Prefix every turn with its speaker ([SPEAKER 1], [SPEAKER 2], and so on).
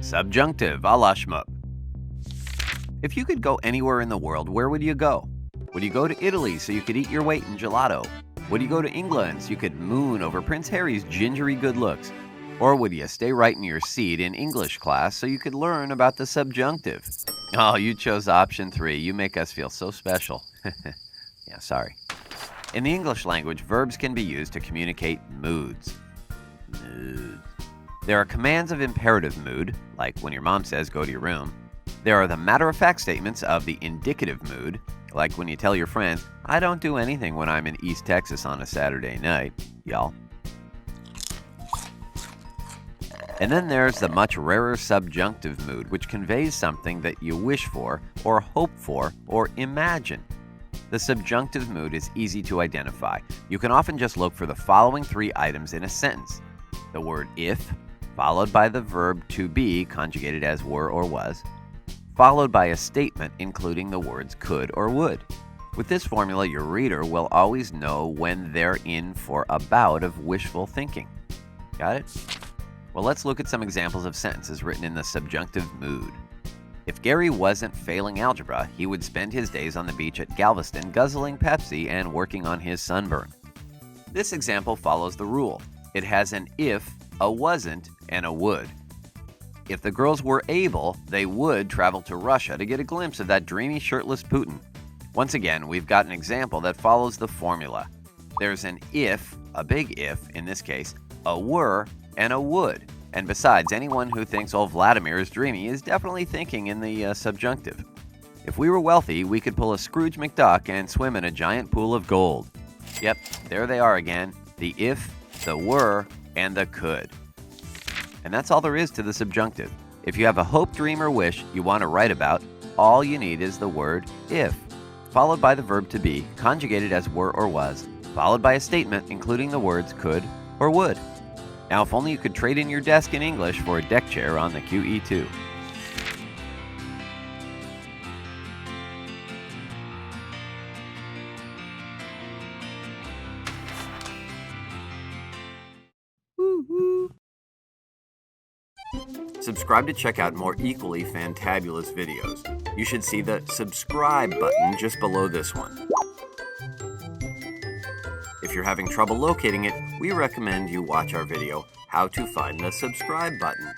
[SPEAKER 1] Subjunctive, a la Shmoop. If you could go anywhere in the world, where would you go? Would you go to Italy so you could eat your weight in gelato? Would you go to England so you could moon over Prince Harry's gingery good looks? Or would you stay right in your seat in English class so you could learn about the subjunctive? Oh, you chose option 3. You make us feel so special. Yeah, sorry. In the English language, verbs can be used to communicate moods. There are commands of imperative mood, like when your mom says, go to your room. There are the matter-of-fact statements of the indicative mood, like when you tell your friends, I don't do anything when I'm in East Texas on a Saturday night, y'all. And then there's the much rarer subjunctive mood, which conveys something that you wish for, or hope for, or imagine. The subjunctive mood is easy to identify. You can often just look for the following 3 items in a sentence. The word if, followed by the verb to be, conjugated as were or was, followed by a statement including the words could or would. With this formula, your reader will always know when they're in for a bout of wishful thinking. Got it? Well, let's look at some examples of sentences written in the subjunctive mood. If Gary wasn't failing algebra, he would spend his days on the beach at Galveston guzzling Pepsi and working on his sunburn. This example follows the rule. It has an if, a wasn't, and a would. If the girls were able, they would travel to Russia to get a glimpse of that dreamy shirtless Putin. Once again, we've got an example that follows the formula. There's an if, a big if in this case, a were, and a would. And besides, anyone who thinks old Vladimir is dreamy is definitely thinking in the subjunctive. If we were wealthy, we could pull a Scrooge McDuck and swim in a giant pool of gold. Yep, there they are again, the if, the were, and the could. And that's all there is to the subjunctive. If you have a hope, dream, or wish you want to write about, all you need is the word if, followed by the verb to be, conjugated as were or was, followed by a statement including the words could or would. Now, if only you could trade in your desk in English for a deck chair on the QE2. Subscribe to check out more equally fantabulous videos. You should see the subscribe button just below this one. If you're having trouble locating it, we recommend you watch our video, How to Find the Subscribe Button.